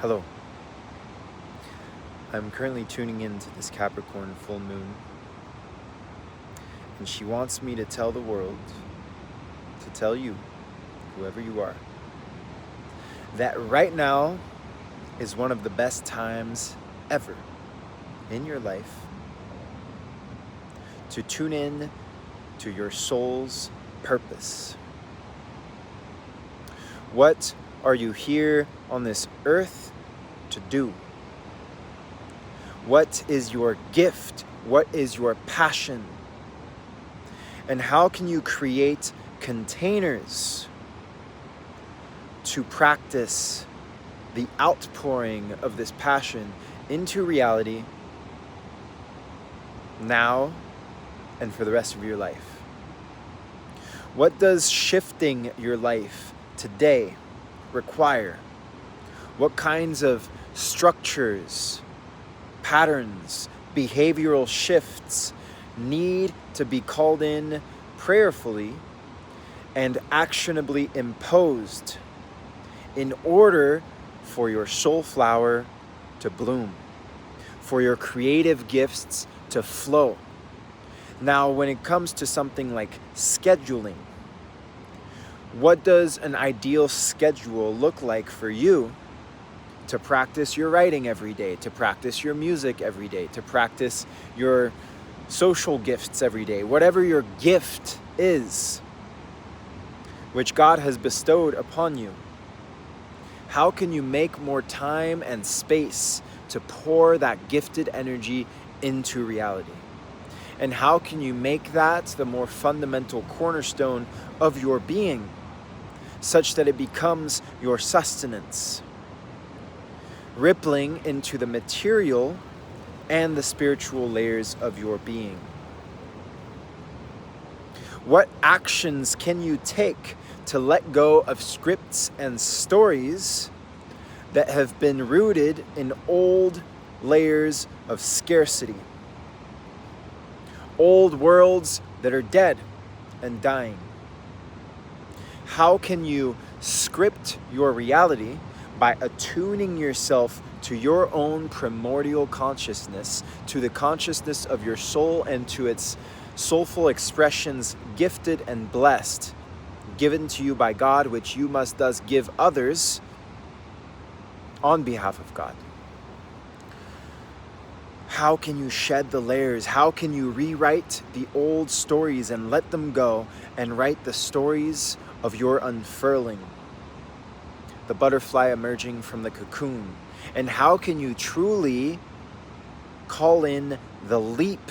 Hello. I'm currently tuning into this Capricorn full moon, and she wants me to tell the world, to tell you, whoever you are, that right now is one of the best times ever in your life to tune in to your soul's purpose. What are you here on this earth to do? What is your gift? What is your passion? And how can you create containers to practice the outpouring of this passion into reality now and for the rest of your life? What does shifting your life today require? What kinds of structures, patterns, behavioral shifts need to be called in prayerfully and actionably imposed in order for your soul flower to bloom, for your creative gifts to flow? Now, when it comes to something like scheduling, what does an ideal schedule look like for you to practice your writing every day, to practice your music every day, to practice your social gifts every day, whatever your gift is, which God has bestowed upon you? How can you make more time and space to pour that gifted energy into reality? And how can you make that the more fundamental cornerstone of your being, such that it becomes your sustenance, rippling into the material and the spiritual layers of your being? What actions can you take to let go of scripts and stories that have been rooted in old layers of scarcity, old worlds that are dead and dying? How can you script your reality by attuning yourself to your own primordial consciousness, to the consciousness of your soul and to its soulful expressions, gifted and blessed, given to you by God, which you must thus give others on behalf of God? How can you shed the layers? How can you rewrite the old stories and let them go and write the stories of your unfurling, the butterfly emerging from the cocoon? And how can you truly call in the leap,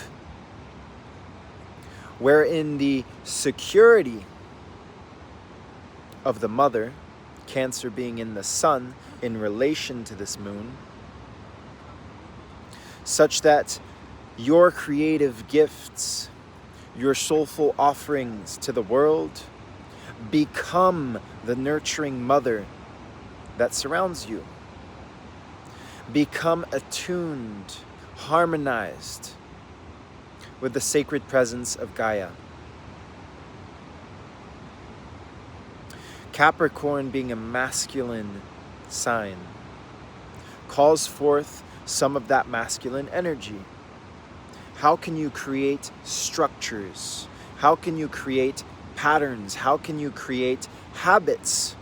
wherein the security of the mother, Cancer being in the sun in relation to this moon, such that your creative gifts, your soulful offerings to the world, become the nurturing mother that surrounds you. Become attuned, harmonized with the sacred presence of Gaia. Capricorn, being a masculine sign, calls forth some of that masculine energy. How can you create structures? How can you create patterns? How can you create habits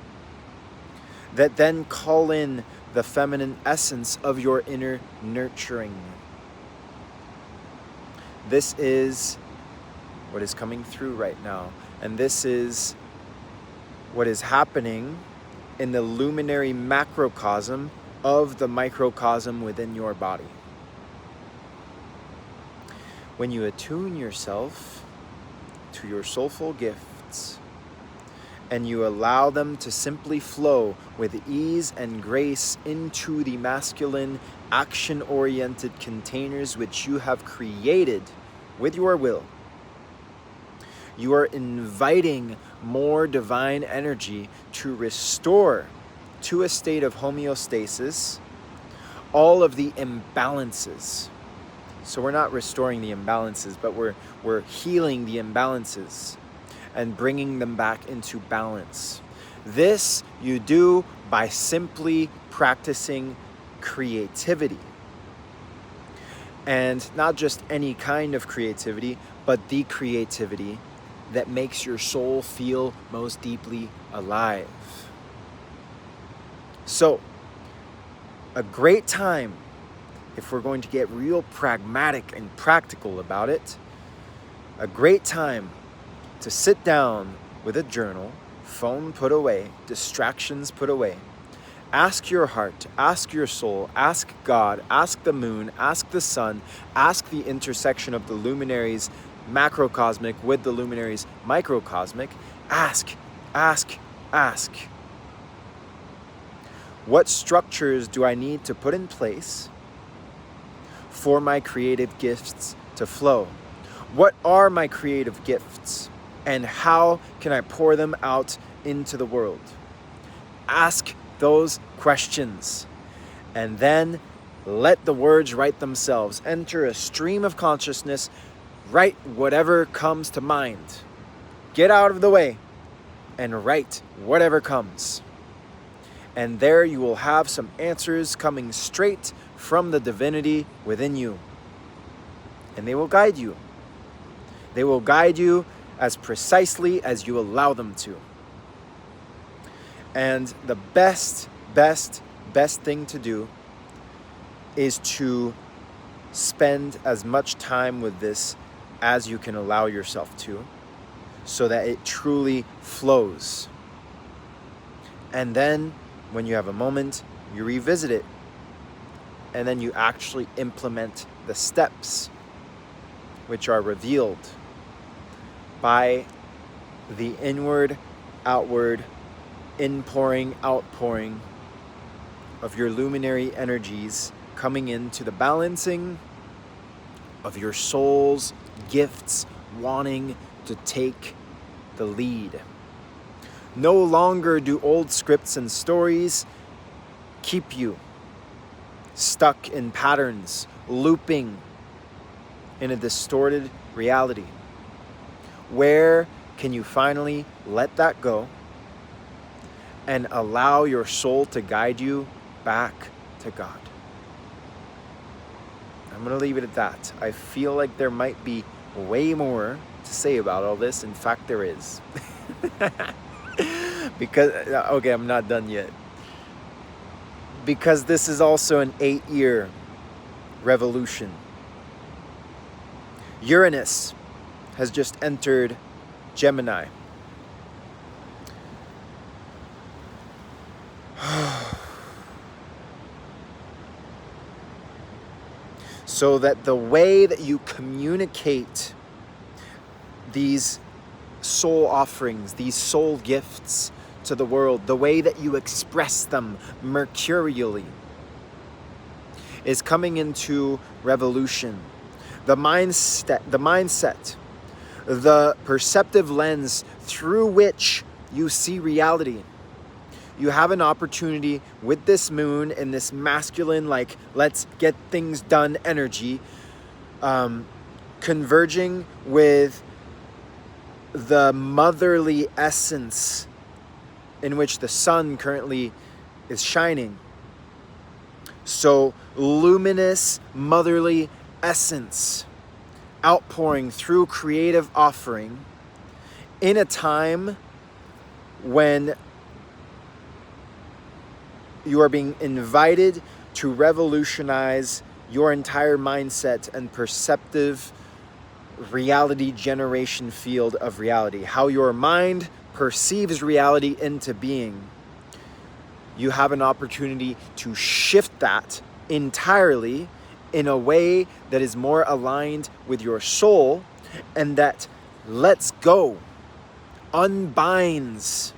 that then call in the feminine essence of your inner nurturing? This is what is coming through right now. And this is what is happening in the luminary macrocosm of the microcosm within your body. When you attune yourself to your soulful gifts and you allow them to simply flow with ease and grace into the masculine, action-oriented containers which you have created with your will, you are inviting more divine energy to restore to a state of homeostasis all of the imbalances. So we're not restoring the imbalances, but we're healing the imbalances and bringing them back into balance. This you do by simply practicing creativity. And not just any kind of creativity, but the creativity that makes your soul feel most deeply alive. So, a great time, if we're going to get real pragmatic and practical about it, a great time to sit down with a journal, phone put away, distractions put away. Ask your heart, ask your soul, ask God, ask the moon, ask the sun, ask the intersection of the luminaries macrocosmic with the luminaries microcosmic. Ask, ask, ask. What structures do I need to put in place for my creative gifts to flow? What are my creative gifts, and how can I pour them out into the world? Ask those questions, and then let the words write themselves. Enter a stream of consciousness, write whatever comes to mind. Get out of the way and write whatever comes. And there you will have some answers coming straight from the divinity within you. And they will guide you. They will guide you as precisely as you allow them to. And the best thing to do is to spend as much time with this as you can allow yourself to, so that it truly flows. And then, when you have a moment, you revisit it. And then you actually implement the steps which are revealed by the inward, outward, inpouring, outpouring of your luminary energies coming into the balancing of your soul's gifts wanting to take the lead. No longer do old scripts and stories keep you stuck in patterns, looping in a distorted reality. Where can you finally let that go and allow your soul to guide you back to God? I'm going to leave it at that. I feel like there might be way more to say about all this. In fact, there is. Okay, I'm not done yet. Because this is also an 8-year revolution. Uranus has just entered Gemini. So that the way that you communicate these soul offerings, these soul gifts to the world, the way that you express them mercurially is coming into revolution. The mindset, the perceptive lens through which you see reality. You have an opportunity with this moon and this masculine, like, let's get things done energy, converging with the motherly essence in which the sun currently is shining. So, luminous motherly essence outpouring through creative offering in a time when you are being invited to revolutionize your entire mindset and perceptive reality generation field of reality. How your mind perceives reality into being. You have an opportunity to shift that entirely in a way that is more aligned with your soul, and that lets go, unbinds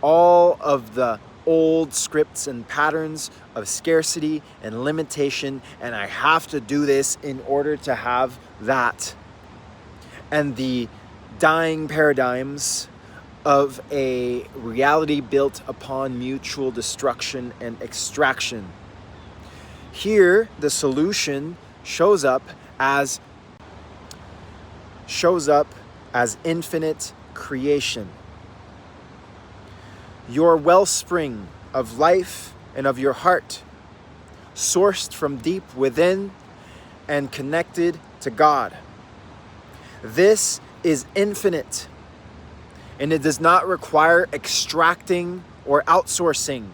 all of the old scripts and patterns of scarcity and limitation, and I have to do this in order to have that. And the dying paradigms of a reality built upon mutual destruction and extraction. Here, the solution shows up as infinite creation. your wellspring of life and of your heart, sourced from deep within and connected to God. This is infinite, and it does not require extracting or outsourcing.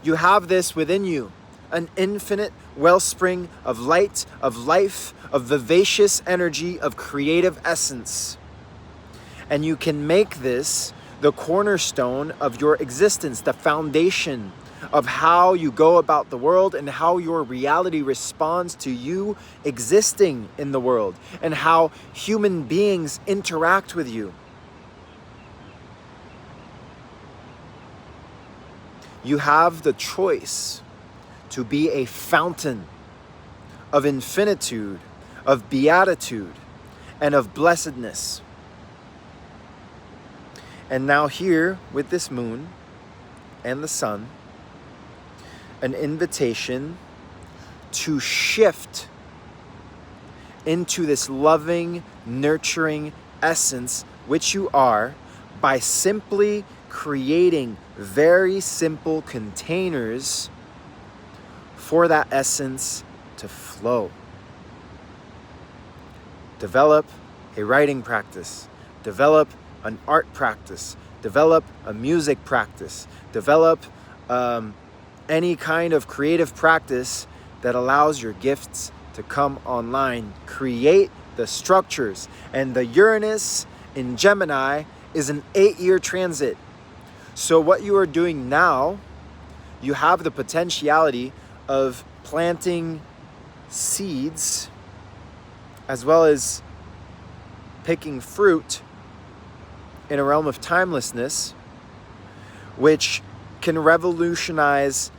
You have this within you, an infinite wellspring of light, of life, of vivacious energy, of creative essence. And you can make this the cornerstone of your existence, the foundation of how you go about the world and how your reality responds to you existing in the world and how human beings interact with you. You have the choice to be a fountain of infinitude, of beatitude, and of blessedness. And now here, with this moon and the sun, an invitation to shift into this loving, nurturing essence which you are by simply creating very simple containers for that essence to flow. Develop a writing practice. Develop an art practice. Develop a music practice. Develop any kind of creative practice that allows your gifts to come online. Create the structures. And the Uranus in Gemini is an 8-year transit. So what you are doing now, you have the potentiality of planting seeds as well as picking fruit in a realm of timelessness, which can revolutionize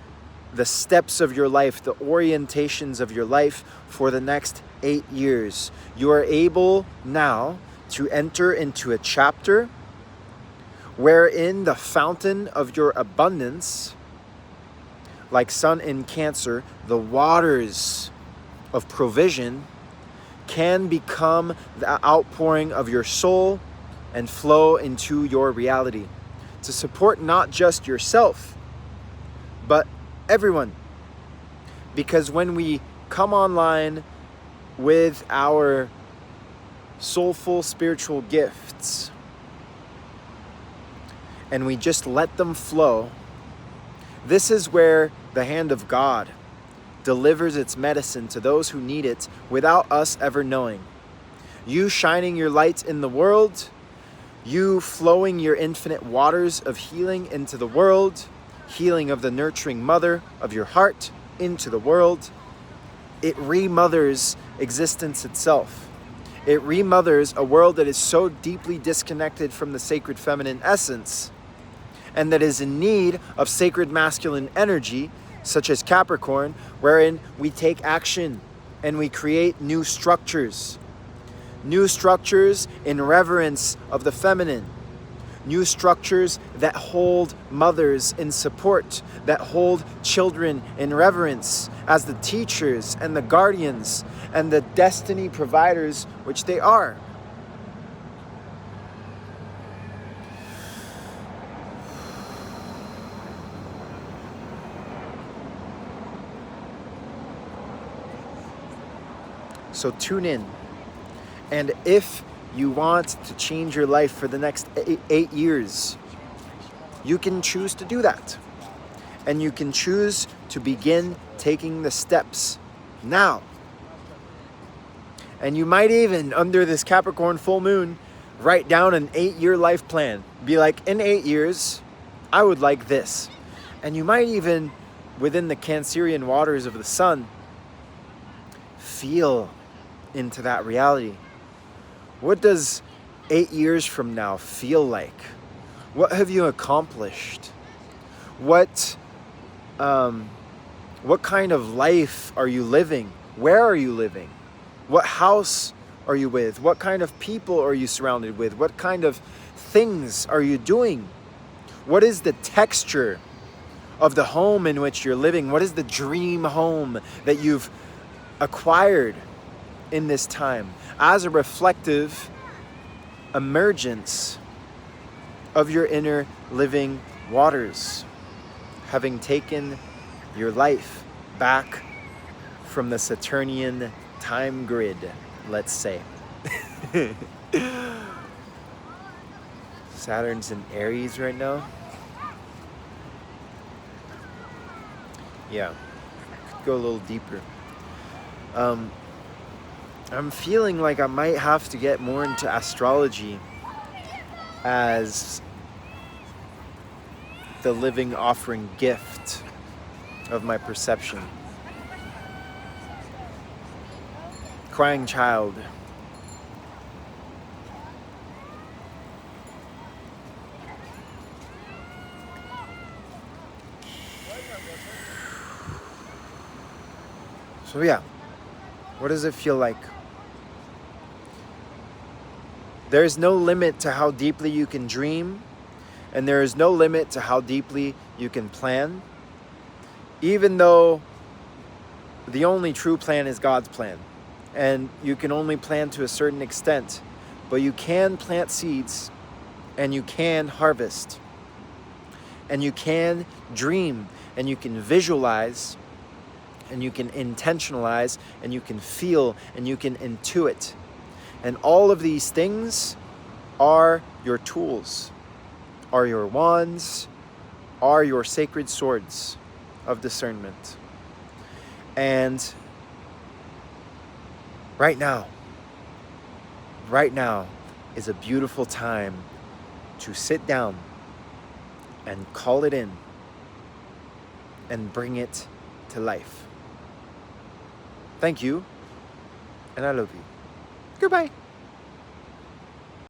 the steps of your life, the orientations of your life for the next 8 years. You are able now to enter into a chapter wherein the fountain of your abundance, like Sun in Cancer, the waters of provision, can become the outpouring of your soul and flow into your reality to support not just yourself, but everyone. Because when we come online with our soulful spiritual gifts, and we just let them flow, this is where the hand of God delivers its medicine to those who need it without us ever knowing. You shining your light in the world, you flowing your infinite waters of healing into the world, healing of the nurturing mother of your heart into the world, it remothers existence itself. It remothers a world that is so deeply disconnected from the sacred feminine essence and that is in need of sacred masculine energy, such as Capricorn, wherein we take action and we create new structures in reverence of the feminine, new structures that hold mothers in support, that hold children in reverence as the teachers and the guardians and the destiny providers which they are. So tune in. And if you want to change your life for the next 8 years, you can choose to do that. And you can choose to begin taking the steps now. And you might even, under this Capricorn full moon, write down an 8-year life plan. Be like, in 8 years, I would like this. And you might even, within the Cancerian waters of the sun, feel into that reality. What does 8 years from now feel like? What have you accomplished? What kind of life are you living? Where are you living? What house are you with? What kind of people are you surrounded with? What kind of things are you doing? What is the texture of the home in which you're living? What is the dream home that you've acquired in this time as a reflective emergence of your inner living waters, having taken your life back from the Saturnian time grid, let's say. Saturn's in Aries right now. Yeah, could go a little deeper. I'm feeling like I might have to get more into astrology as the living offering gift of my perception. Crying child. So yeah, what does it feel like? There is no limit to how deeply you can dream, and there is no limit to how deeply you can plan, even though the only true plan is God's plan. And you can only plan to a certain extent, but you can plant seeds, and you can harvest, and you can dream, and you can visualize, and you can intentionalize, and you can feel, and you can intuit. And all of these things are your tools, are your wands, are your sacred swords of discernment. And right now is a beautiful time to sit down and call it in and bring it to life. Thank you, and I love you. Goodbye.